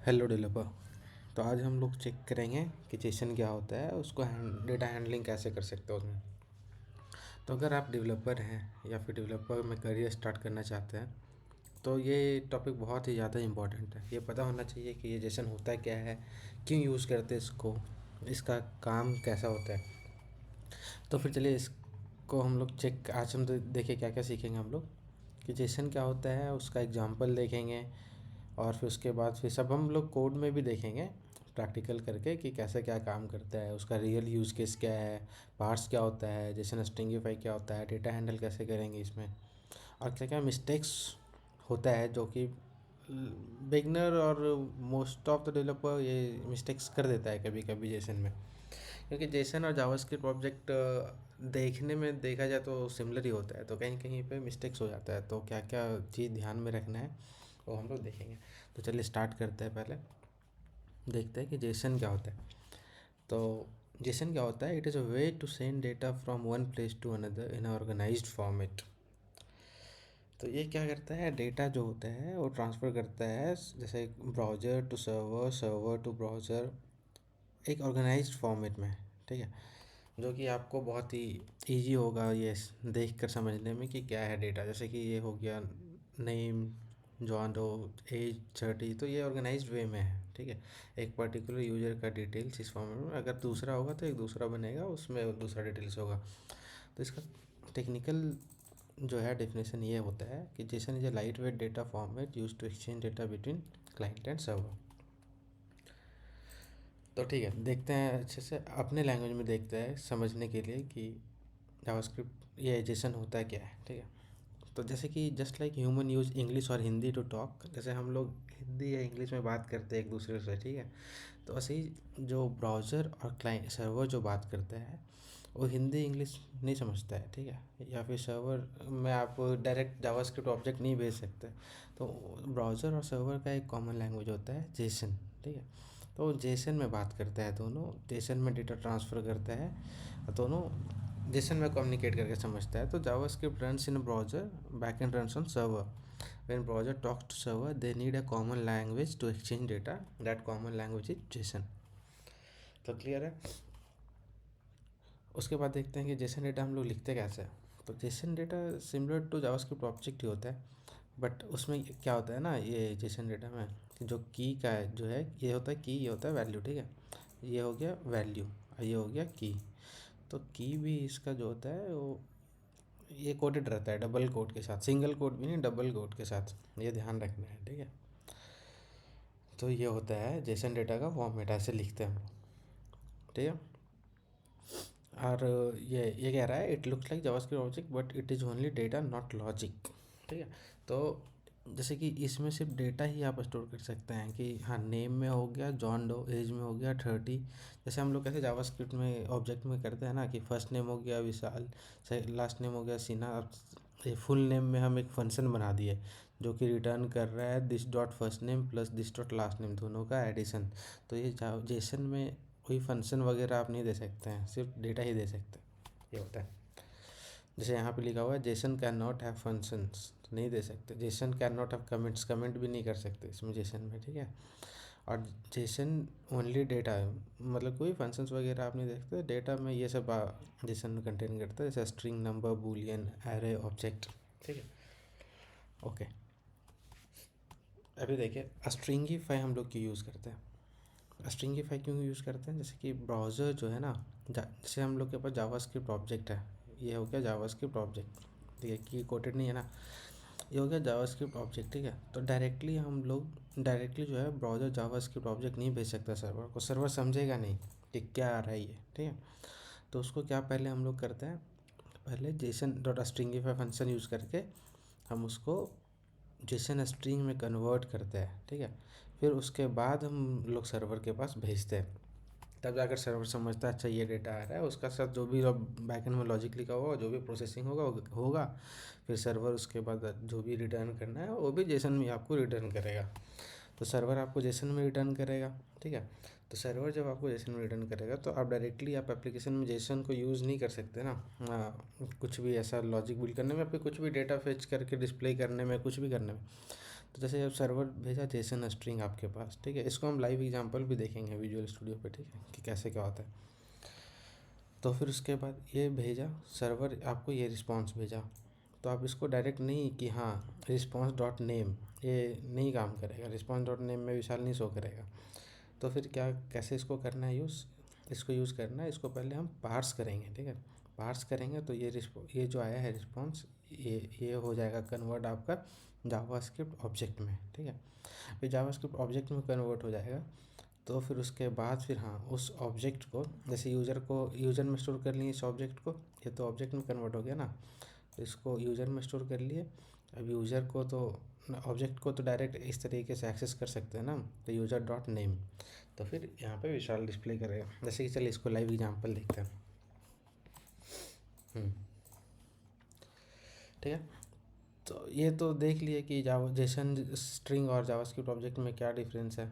Hello developer. तो आज हम लोग चेक करेंगे कि जेसन क्या होता है, उसको डेटा हैंडलिंग कैसे कर सकते हो उसमें। तो अगर आप डेवलपर हैं या फिर डेवलपर में करियर स्टार्ट करना चाहते हैं तो ये टॉपिक बहुत ही ज़्यादा इम्पोर्टेंट है। ये पता होना चाहिए कि ये जेसन होता क्या है, क्यों यूज़ करते हैं इसको, इसका काम कैसा होता है। तो फिर चलिए इसको हम लोग चेक आज हम देखें क्या क्या सीखेंगे हम लोग कि जेसन क्या होता है, उसका एग्जांपल देखेंगे। और फिर उसके बाद फिर सब हम लोग कोड में भी देखेंगे प्रैक्टिकल करके कि कैसे क्या काम करता है, उसका रियल यूज़ केस क्या है, पार्ट्स क्या होता है, जैसे स्ट्रिंगिफाई क्या होता है, डेटा हैंडल कैसे करेंगे इसमें, और क्या क्या मिस्टेक्स होता है जो कि बिगनर और मोस्ट ऑफ द डेवलपर ये मिस्टेक्स कर देता है कभी कभी जेसन में। क्योंकि जेसन और जावास्क्रिप्ट ऑब्जेक्ट देखने में देखा जाए तो सिमिलर ही होता है, तो कहीं कहीं पे मिस्टेक्स हो जाता है। तो क्या क्या चीज़ ध्यान में रखना है वो हम लोग देखेंगे। तो चलिए स्टार्ट करते हैं। पहले देखते हैं कि जेसन क्या होता है। तो जेसन क्या होता है, it is a way to send data from one place to another in organised format. तो ये क्या करता है, डेटा जो होता है वो ट्रांसफ़र करता है जैसे browser to server, server to browser, एक ऑर्गेनाइज्ड फॉर्मेट में। ठीक है, जो कि आपको बहुत ही इजी होगा ये देख कर समझने में कि क्या है डेटा। जैसे कि ये हो गया नेम, जॉन डो, एज 30, तो ये ऑर्गेनाइज्ड वे में है। ठीक है, एक पर्टिकुलर यूजर का डिटेल्स इस फॉर्मेट में, अगर दूसरा होगा तो एक दूसरा बनेगा, उसमें दूसरा डिटेल्स होगा। तो इसका टेक्निकल जो है डेफिनेशन ये होता है कि JSON is a light weight data format use to exchange data between client and server. तो ठीक है, देखते हैं अच्छे से अपने लैंग्वेज में, देखते हैं समझने के लिए कि जावास्क्रिप्ट ये जेसन होता है क्या है। ठीक है, तो जैसे कि just like human use English और हिंदी टू टॉक, जैसे हम लोग हिंदी या इंग्लिश में बात करते हैं एक दूसरे से। ठीक है, तो ऐसे ही जो ब्राउज़र और क्लाइंट सर्वर जो बात करते हैं वो हिंदी इंग्लिश नहीं समझता है। ठीक है, या फिर सर्वर में आप डायरेक्ट जावास्क्रिप्ट ऑब्जेक्ट नहीं भेज सकते। तो ब्राउज़र और सर्वर का एक कॉमन लैंग्वेज होता है जेसन। ठीक है, तो जेसन में बात करता है, दोनों जेसन में डेटा ट्रांसफ़र करता है, दोनों जेसन में कम्युनिकेट करके समझता है। तो JavaScript runs in browser, backend runs on server. When browser talks to server they need a common language to exchange data, that common language is JSON. तो क्लियर है। उसके बाद देखते हैं कि जेसन डेटा हम लोग लिखते कैसे हैं। तो JSON data similar to JavaScript object ही होता है, बट उसमें क्या होता है ना, ये जेसन डेटा में कि जो की का है जो है, ये होता है की, ये होता है वैल्यू। ठीक है, ये हो गया वैल्यू और ये हो गया की। तो की भी इसका जो होता है वो ये कोटेड रहता है डबल कोट के साथ, सिंगल कोट भी नहीं, डबल कोट के साथ, ये ध्यान रखना है। ठीक है, तो ये होता है जेसन डेटा का फॉर्मेट, ऐसे लिखते हैं हम लोग। ठीक है, और ये कह रहा है it looks like JavaScript object but it is only data not logic. ठीक है, तो जैसे कि इसमें सिर्फ डेटा ही आप स्टोर कर सकते हैं कि हाँ, नेम में हो गया जॉन डो, एज में हो गया 30। जैसे हम लोग कैसे जावास्क्रिप्ट में ऑब्जेक्ट में करते हैं ना कि फर्स्ट नेम हो गया विशाल, लास्ट नेम हो गया सिन्हा। अब ये फुल नेम में हम एक फंक्शन बना दिए जो कि रिटर्न कर रहा है this dot first name plus this dot last name, दोनों का एडिशन। तो ये जेसन में कोई फंक्शन वगैरह आप नहीं दे सकते हैं, सिर्फ डेटा ही दे सकते हैं, ये होता है। जैसे यहाँ पे लिखा हुआ है Jason can not have functions, तो नहीं दे सकते। Jason can not have comments, comment भी नहीं कर सकते इसमें जेसन में। ठीक है, और जेसन ओनली डेटा है, मतलब कोई फंक्शंस वगैरह आप नहीं देखते, डेटा में ये सब जेसन कंटेन करता है, जैसे string, number, Boolean, array, object. ठीक है, ओके। अभी देखिए स्ट्रिंगीफाई हम लोग क्यों यूज़ करते हैं। स्ट्रिंगीफाई क्यों यूज़ करते हैं, जैसे कि ब्राउज़र जो है ना, जैसे हम लोग के पास जावास्क्रिप्ट ऑब्जेक्ट है, ये हो गया जावास्क्रिप्ट ऑब्जेक्ट। ठीक है, की कोटेड नहीं है ना, ये हो गया जावास्क्रिप्ट ऑब्जेक्ट। ठीक है, तो डायरेक्टली हम लोग डायरेक्टली जो है ब्राउज़र जावास्क्रिप्ट ऑब्जेक्ट नहीं भेज सकता सर्वर को, सर्वर समझेगा नहीं कि क्या आ रहा है ये। ठीक है, तो उसको क्या पहले हम लोग करते हैं, पहले Jason dot stringify function use करके हम उसको जेसन स्ट्रिंग में कन्वर्ट करते हैं। ठीक है, फिर उसके बाद हम लोग सर्वर के पास भेजते हैं, तब जाकर सर्वर समझता है अच्छा ये डेटा आ रहा है, उसका साथ जो भी बैकएंड में लॉजिक लिखा होगा, जो भी प्रोसेसिंग होगा, फिर सर्वर उसके बाद जो भी रिटर्न करना है वो भी जेसन में आपको रिटर्न करेगा। तो सर्वर आपको जेसन में रिटर्न करेगा। ठीक है, तो सर्वर जब आपको जेसन में रिटर्न करेगा तो आप डायरेक्टली आप एप्लीकेशन में जेसन को यूज़ नहीं कर सकते ना। कुछ भी ऐसा लॉजिक बिल्ड करने में, आपके कुछ भी डेटा फेच करके डिस्प्ले करने में, कुछ भी करने में, तो जैसे अब सर्वर भेजा जेसन स्ट्रिंग आपके पास, ठीक है, इसको हम लाइव एग्जांपल भी देखेंगे विजुअल स्टूडियो पे, ठीक है, कि कैसे क्या होता है। तो फिर उसके बाद ये भेजा सर्वर आपको, ये रिस्पॉन्स भेजा, तो आप इसको डायरेक्ट नहीं कि हाँ रिस्पॉन्स डॉट नेम, ये नहीं काम करेगा, रिस्पॉन्स डॉट नेम में विशाल नहीं शो करेगा। तो फिर क्या, कैसे इसको करना है यूज़, इसको यूज़ करना है, इसको पहले हम पार्स करेंगे, ठीक है। पार्स करेंगे तो ये जो आया है रिस्पॉन्स, ये हो जाएगा कन्वर्ट आपका जावास्क्रिप्ट ऑब्जेक्ट में, ठीक है। फिर जावास्क्रिप्ट ऑब्जेक्ट में कन्वर्ट हो जाएगा। तो फिर उसके बाद फिर हाँ उस ऑब्जेक्ट को, जैसे यूज़र में स्टोर कर लिए इस ऑब्जेक्ट को, ये तो ऑब्जेक्ट में कन्वर्ट हो गया ना, तो इसको यूज़र में स्टोर कर लिए। अब यूज़र को तो, ऑब्जेक्ट को तो डायरेक्ट इस तरीके से एक्सेस कर सकते हैं ना, तो यूज़र डॉट नेम, तो फिर यहाँ पे विशाल डिस्प्ले करेगा। जैसे कि चलिए इसको लाइव एग्जांपल देखते हैं। ठीक है, तो ये तो देख लिए कि जावा जेसन स्ट्रिंग और जावास्क्रिप्ट ऑब्जेक्ट में क्या डिफरेंस है,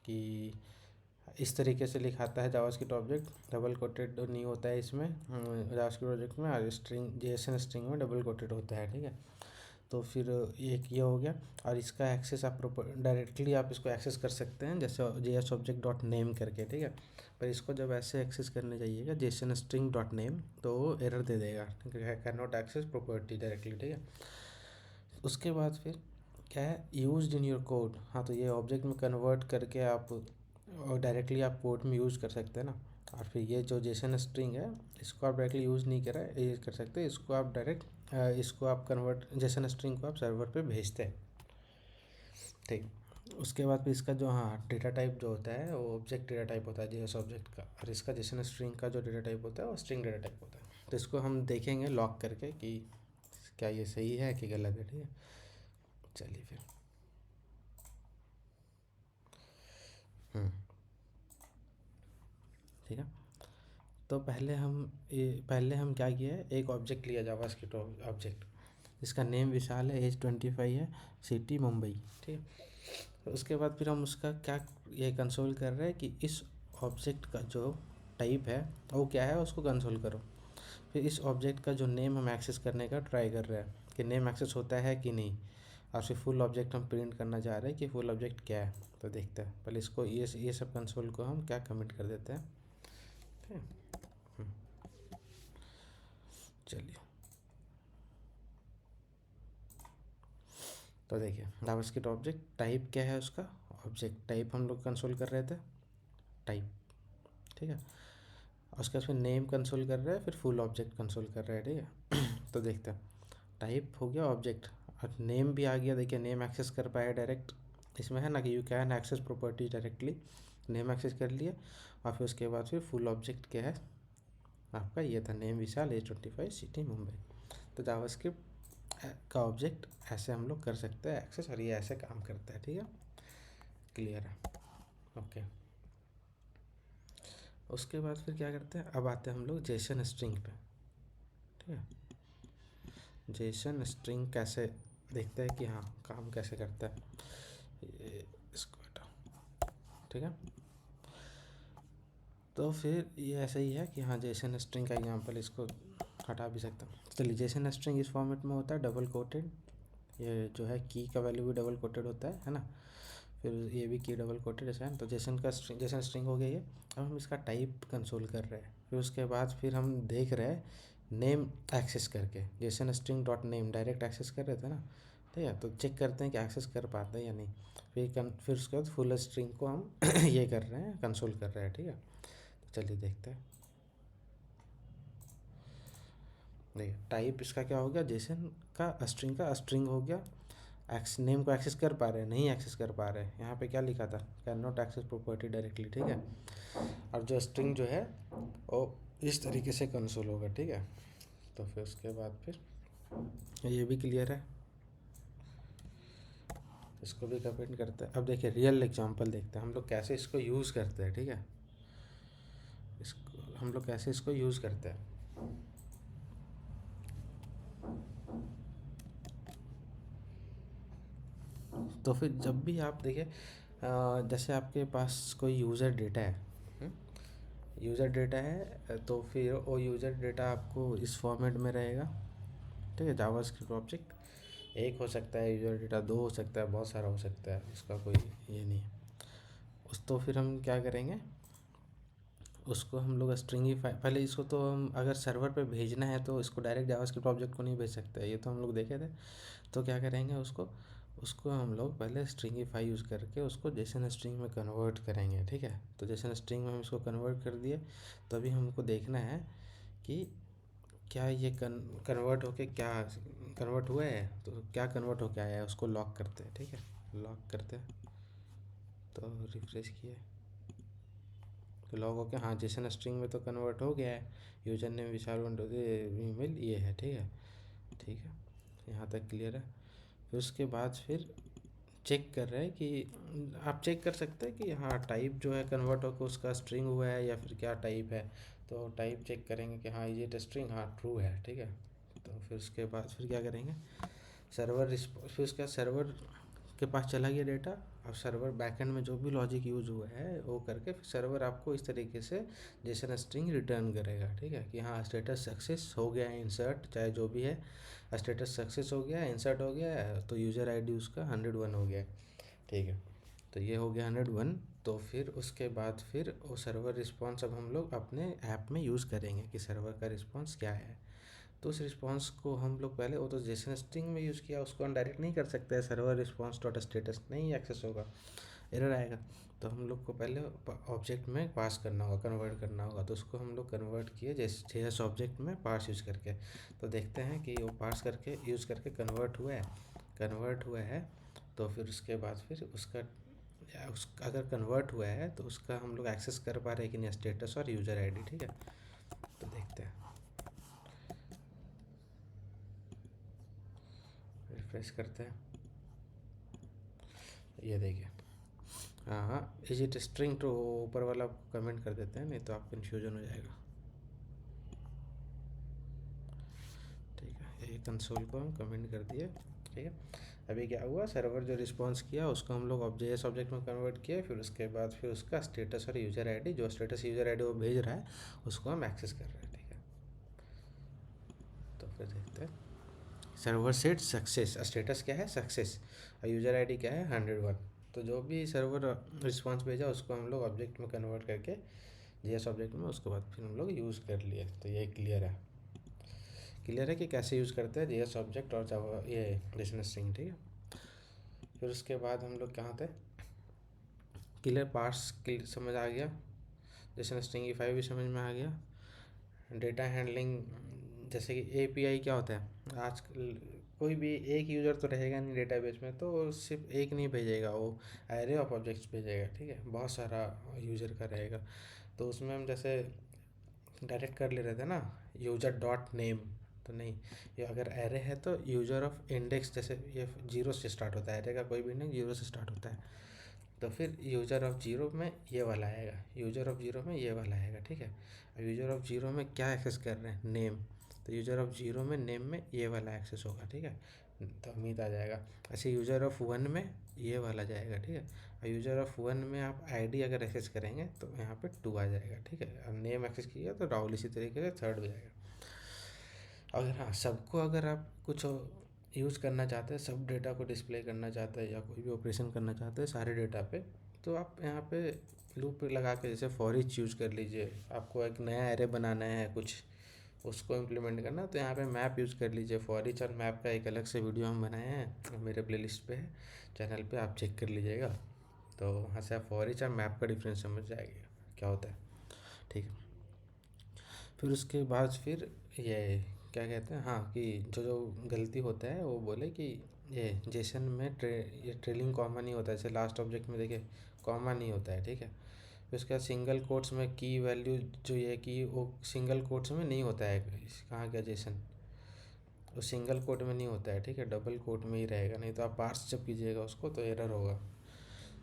कि इस तरीके से लिखाता है जावास्क्रिप्ट ऑब्जेक्ट, डबल कोटेड नहीं होता है इसमें जावास्क्रिप्ट ऑब्जेक्ट में, और स्ट्रिंग जेसन स्ट्रिंग में डबल कोटेड होता है, ठीक है। तो फिर एक ये हो गया, और इसका एक्सेस आप डायरेक्टली आप इसको एक्सेस कर सकते हैं जैसे जेएस ऑब्जेक्ट डॉट नेम करके, ठीक है। पर इसको जब ऐसे एक्सेस करने जाइएगा जेसन स्ट्रिंग डॉट नेम, तो वो एरर दे देगा, ठीक है, can not access property directly, ठीक है। उसके बाद फिर क्या है, यूज्ड इन योर कोड, हाँ तो ये ऑब्जेक्ट में कन्वर्ट करके आप डायरेक्टली आप कोड में यूज़ कर सकते हैं ना। और फिर ये जो जेसन स्ट्रिंग है, इसको आप डायरेक्टली यूज़ नहीं ये कर सकते, इसको आप डायरेक्ट इसको आप कन्वर्ट जेसन स्ट्रिंग को आप सर्वर पे भेजते हैं, ठीक। उसके बाद फिर इसका जो हाँ डेटा टाइप जो होता है वो ऑब्जेक्ट डेटा टाइप होता है जेएस ऑब्जेक्ट का, और इसका जेसन स्ट्रिंग का जो डेटा टाइप होता है वो स्ट्रिंग डेटा टाइप होता है। तो इसको हम देखेंगे लॉक करके कि क्या ये सही है कि गलत है, ठीक है। चलिए फिर ठीक है। तो पहले हम क्या किया है, एक ऑब्जेक्ट लिया जावास्क्रिप्ट ऑब्जेक्ट, इसका नेम विशाल है, एज 25 है, सिटी मुंबई, ठीक है। तो उसके बाद फिर हम उसका क्या ये कंसोल कर रहे हैं कि इस ऑब्जेक्ट का जो टाइप है वो क्या है, उसको कंसोल करो। फिर इस ऑब्जेक्ट का जो नेम हम एक्सेस करने का ट्राई कर रहे हैं कि नेम एक्सेस होता है कि नहीं, और फिर फुल ऑब्जेक्ट हम प्रिंट करना चाह रहे हैं कि फुल ऑब्जेक्ट क्या है। तो देखते हैं पहले इसको, ये सब कंसोल को हम क्या कमेंट कर देते हैं, ठीक है। चलिए, तो देखिए जावास्क्रिप्ट ऑब्जेक्ट टाइप क्या है उसका, ऑब्जेक्ट टाइप हम लोग कंसोल कर रहे थे, टाइप, ठीक है। और उसके बाद फिर नेम कंसोल कर रहे हैं, फिर फुल ऑब्जेक्ट कंसोल कर रहे हैं, ठीक है। तो देखते हैं, टाइप हो गया ऑब्जेक्ट, और नेम भी आ गया, देखिए नेम एक्सेस कर पाए डायरेक्ट, इसमें है ना कि you can access property directly, name access कर लिए। और फिर उसके बाद फिर फुल ऑब्जेक्ट क्या है आपका, ये था नेम विशाल, एज 25, सिटी मुंबई। तो जावास्क्रिप्ट का ऑब्जेक्ट ऐसे हम लोग कर सकते हैं एक्सेस, और ये ऐसे काम करता है, ठीक है, क्लियर है, ओके। उसके बाद फिर क्या करते हैं, अब आते हैं हम लोग जेसन स्ट्रिंग पे, ठीक है। जेसन स्ट्रिंग कैसे देखते हैं कि हाँ काम कैसे करता है, इसको हटाओ, ठीक है। तो फिर ये ऐसा ही है कि हाँ जेसन स्ट्रिंग का एग्जांपल इसको हटा भी सकता हूँ। चलिए, जेसन स्ट्रिंग इस फॉर्मेट में होता है डबल कोटेड, ये जो है की का वैल्यू भी डबल कोटेड होता है ना। फिर ये भी की डबल कोटेड ऐसा है, तो जेसन स्ट्रिंग हो गया ये। अब हम इसका टाइप कंसोल कर रहे हैं, फिर उसके बाद फिर हम देख रहे हैं नेम एक्सेस करके, JSON string dot name direct access कर रहे थे ना, ठीक है। तो चेक करते हैं कि एक्सेस कर पाते हैं या नहीं। फिर उसके बाद फुल स्ट्रिंग को हम ये कर रहे हैं, कंसोल कर रहे हैं, ठीक है। तो चलिए देखते हैं, देखिए टाइप इसका क्या हो गया, जेसन का स्ट्रिंग हो गया, नेम को एक्सेस कर पा रहे हैं, नहीं एक्सेस कर पा रहे हैं, यहाँ पे क्या लिखा था, can not access property directly, ठीक है। और जो स्ट्रिंग जो है वो इस तरीके से कंसोल होगा, ठीक है। तो फिर उसके बाद फिर ये भी क्लियर है, इसको भी कमेंट करते हैं। अब देखिए रियल एग्जांपल देखते हैं हम लोग कैसे इसको यूज़ करते हैं, ठीक है। इसको हम लोग कैसे इसको यूज़ करते हैं। तो फिर जब भी आप देखिए जैसे आपके पास कोई यूज़र डेटा है, यूज़र डेटा है, तो फिर वो यूज़र डेटा आपको इस फॉर्मेट में रहेगा, ठीक है, जावास्क्रिप्ट ऑब्जेक्ट। एक हो सकता है यूजर डेटा, दो हो सकता है, बहुत सारा हो सकता है, उसका कोई ये नहीं है उस। तो फिर हम क्या करेंगे, उसको हम लोग स्ट्रिंगीफाई, पहले इसको तो हम अगर सर्वर पे भेजना है तो इसको डायरेक्ट जावास्क्रिप्ट ऑब्जेक्ट को नहीं भेज सकते, ये तो हम लोग देखे थे। तो क्या करेंगे, उसको उसको हम लोग पहले स्ट्रिंगीफाई यूज़ करके उसको जेसन स्ट्रिंग में कन्वर्ट करेंगे, ठीक है। तो जेसन स्ट्रिंग में हम इसको कन्वर्ट कर दिए, तो अभी हमको देखना है कि क्या ये कन्वर्ट होके क्या कन्वर्ट हुआ है, तो क्या कन्वर्ट होके आया है उसको लॉक करते हैं, ठीक है। लॉक करते हैं, तो रिफ्रेश किए तो लॉग हो गया, हाँ जेसन स्ट्रिंग में तो कन्वर्ट हो गया है। यूजर नेम विशाल ईमेल ये है, ठीक है। ठीक है, यहाँ तक क्लियर है। फिर उसके बाद फिर चेक कर रहे हैं कि आप चेक कर सकते हैं कि हाँ टाइप जो है कन्वर्ट होकर उसका स्ट्रिंग हुआ है या फिर क्या टाइप है। तो टाइप चेक करेंगे कि हाँ ये स्ट्रिंग, हाँ ट्रू है, ठीक है। तो फिर उसके बाद फिर क्या करेंगे, फिर उसका सर्वर के पास चला गया डेटा। अब सर्वर बैकएंड में जो भी लॉजिक यूज हुआ है वो करके फिर सर्वर आपको इस तरीके से जेसन स्ट्रिंग रिटर्न करेगा, ठीक है। कि हाँ स्टेटस सक्सेस हो गया है, इंसर्ट चाहे जो भी है, स्टेटस सक्सेस हो गया है, इंसर्ट हो गया है, तो यूज़र आईडी उसका 101 हो गया है, ठीक है। तो ये हो गया 101। तो फिर उसके बाद फिर वो सर्वर रिस्पॉन्स अब हम लोग अपने ऐप में यूज़ करेंगे कि सर्वर का रिस्पॉन्स क्या है। तो उस रिस्पॉन्स को हम लोग पहले, वो तो जेसन स्ट्रिंग में यूज़ किया, उसको हम डायरेक्ट नहीं कर सकते हैं, सर्वर रिस्पॉन्स डॉट स्टेटस नहीं एक्सेस होगा, एरर आएगा। तो हम लोग को पहले ऑब्जेक्ट में पास करना होगा, कन्वर्ट करना होगा। तो उसको हम लोग कन्वर्ट किए जेएस ऑब्जेक्ट में पार्स यूज़ करके। तो देखते हैं कि वो पार्स करके यूज़ करके कन्वर्ट हुआ है। तो फिर उसके बाद फिर अगर कन्वर्ट हुआ है तो उसका हम लोग एक्सेस कर पा रहे हैं कि नहीं, स्टेटस और यूज़र आईडी, ठीक है। तो देखते हैं, रिफ्रेश करते हैं, ये देखिए। हाँ हाँ, इज इट स्ट्रिंग टू, ऊपर वाला कमेंट कर देते हैं, नहीं तो आप कन्फ्यूजन हो जाएगा, ठीक है। ये कंसोल को हम कमेंट कर दिए, ठीक है। अभी क्या हुआ, सर्वर जो रिस्पॉन्स किया उसको हम लोग जेएस ऑब्जेक्ट में कन्वर्ट किए। फिर उसके बाद फिर उसका स्टेटस और यूज़र आईडी, जो स्टेटस यूज़र आईडी वो भेज रहा है उसको हम एक्सेस कर रहे हैं, ठीक है। तो फिर देखते हैं, सर्वर सेट सक्सेस, स्टेटस क्या है सक्सेस, और यूज़र आईडी क्या है 101। तो जो भी सर्वर रिस्पॉन्स भेजा उसको हम लोग ऑब्जेक्ट में कन्वर्ट करके जेएस ऑब्जेक्ट में, उसके बाद फिर हम लोग यूज़ कर लिए। तो ये क्लियर है कि कैसे यूज़ करते हैं जेएस ऑब्जेक्ट और जावा ये जेसन स्ट्रिंग, ठीक है। फिर उसके बाद हम लोग कहाँ थे, क्लियर पार्स समझ आ गया, जेसन स्ट्रिंगीफाई भी समझ में आ गया। डेटा हैंडलिंग, जैसे कि एपीआई क्या होता है, आजकल कोई भी एक यूज़र तो रहेगा नहीं डेटाबेस में, तो सिर्फ एक नहीं भेजेगा, वो एरे ऑफ ऑब्जेक्ट्स भेजेगा, ठीक है। बहुत सारा यूज़र का रहेगा, तो उसमें हम जैसे डायरेक्ट कर ले रहे थे ना, यूज़र डॉट नेम, तो नहीं, ये अगर एरे है तो यूज़र ऑफ इंडेक्स, जैसे ये 0 से स्टार्ट होता है, एरे का कोई भी इंडेक्स 0 से स्टार्ट होता है। तो फिर यूज़र ऑफ जीरो में ये वाला आएगा, यूज़र ऑफ जीरो में ये वाला आएगा, ठीक है। अब यूज़र ऑफ जीरो में क्या एक्सेस कर रहे हैं, नेम, तो यूज़र ऑफ जीरो में नेम में ये वाला एक्सेस होगा, ठीक है। तो अमित आ जाएगा। ऐसे यूज़र ऑफ वन में ये वाला जाएगा, ठीक है। और यूज़र ऑफ वन में आप आईडी अगर एक्सेस करेंगे तो यहाँ पे 2 आ जाएगा, ठीक है। अब नेम एक्सेस किया तो राहुल इसी तरीके से 3rd हो जाएगा। अगर हाँ सबको, अगर आप कुछ यूज़ करना चाहते हैं, सब डेटा को डिस्प्ले करना चाहते हैं या कोई भी ऑपरेशन करना चाहते हैं सारे डेटा पे, तो आप यहाँ पे लूप लगा के जैसे फॉर ईच यूज़ कर लीजिए। आपको एक नया एरे बनाना है कुछ, उसको इम्प्लीमेंट करना, तो यहाँ पे मैप यूज़ कर लीजिए। फॉर ईच और मैप का एक अलग से वीडियो हम बनाए हैं, मेरे प्लेलिस्ट पे है, चैनल पे आप चेक कर लीजिएगा। तो वहाँ से आप फॉर ईच और मैप का डिफरेंस समझ जाएगा क्या होता है, ठीक है। फिर उसके बाद फिर ये क्या कहते हैं, हाँ कि जो जो गलती होता है वो बोले कि ये जेसन में ये ट्रेलिंग कॉमा नहीं होता है, जैसे लास्ट ऑब्जेक्ट में देखिए कॉमा नहीं होता है, ठीक है। फिर उसके बाद सिंगल कोट्स में की वैल्यू जो ये की, वो सिंगल कोट्स में नहीं होता है, कहाँ गया जेसन, वो सिंगल कोट में नहीं होता है, ठीक है, डबल कोट में ही रहेगा, नहीं तो आप पार्स जब कीजिएगा उसको तो एरर होगा।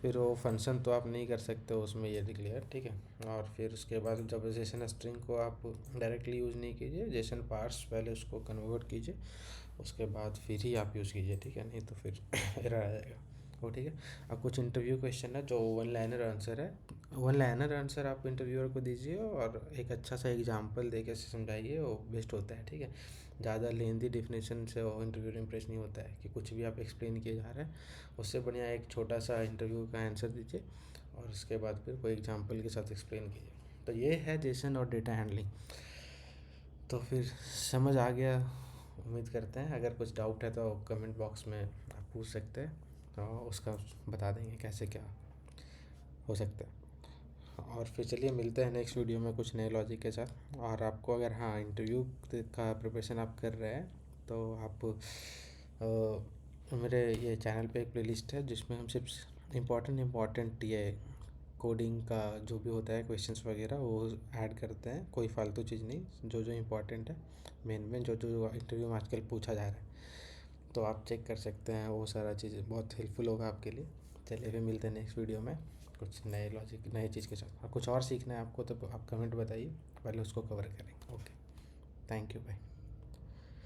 फिर वो फंक्शन तो आप नहीं कर सकते उसमें, ये डिक्लेयर, ठीक है। और फिर उसके बाद जब जेसन स्ट्रिंग को आप डायरेक्टली यूज़ नहीं कीजिए, जेसन पार्स पहले उसको कन्वर्ट कीजिए, उसके बाद फिर ही आप यूज़ कीजिए, ठीक है, नहीं तो फिर एरर आ जाएगा वो, ठीक है। अब कुछ इंटरव्यू क्वेश्चन है जो 1 लाइनर आंसर है, वन लाइनर आंसर आप इंटरव्यूअर को दीजिए और एक अच्छा सा एग्जांपल दे के समझाइए, वो बेस्ट होता है, ठीक है। ज़्यादा लेंदी डिफिनेशन से वो इंटरव्यूअर इम्प्रेस नहीं होता है कि कुछ भी आप एक्सप्लेन किए जा रहे हैं। उससे बढ़िया एक छोटा सा इंटरव्यू का आंसर दीजिए और उसके बाद फिर कोई एग्जांपल के साथ एक्सप्लेन कीजिए। तो ये है जेसन और डेटा हैंडलिंग। तो फिर समझ आ गया उम्मीद करते हैं। अगर कुछ डाउट है तो कमेंट बॉक्स में आप पूछ सकते हैं, तो उसका बता देंगे कैसे क्या हो सकता है। और फिर चलिए मिलते हैं नेक्स्ट वीडियो में कुछ नए लॉजिक के साथ। और आपको अगर हाँ इंटरव्यू का प्रिपरेशन आप कर रहे हैं तो आप मेरे ये चैनल पे एक प्लेलिस्ट है जिसमें हम सिर्फ इम्पॉर्टेंट ये कोडिंग का जो भी होता है क्वेश्चंस वगैरह वो ऐड करते हैं, कोई फालतू चीज़ नहीं, जो जो इम्पोर्टेंट है मेन जो जो इंटरव्यू में आजकल पूछा जा रहा है, तो आप चेक कर सकते हैं। वो सारा चीज़ बहुत हेल्पफुल होगा आपके लिए। चलिए फिर मिलते हैं नेक्स्ट वीडियो में कुछ नए लॉजिक नए चीज़ के साथ। और कुछ और सीखना है आपको तो आप कमेंट बताइए, पहले उसको कवर करेंगे। Okay, thank you, bye.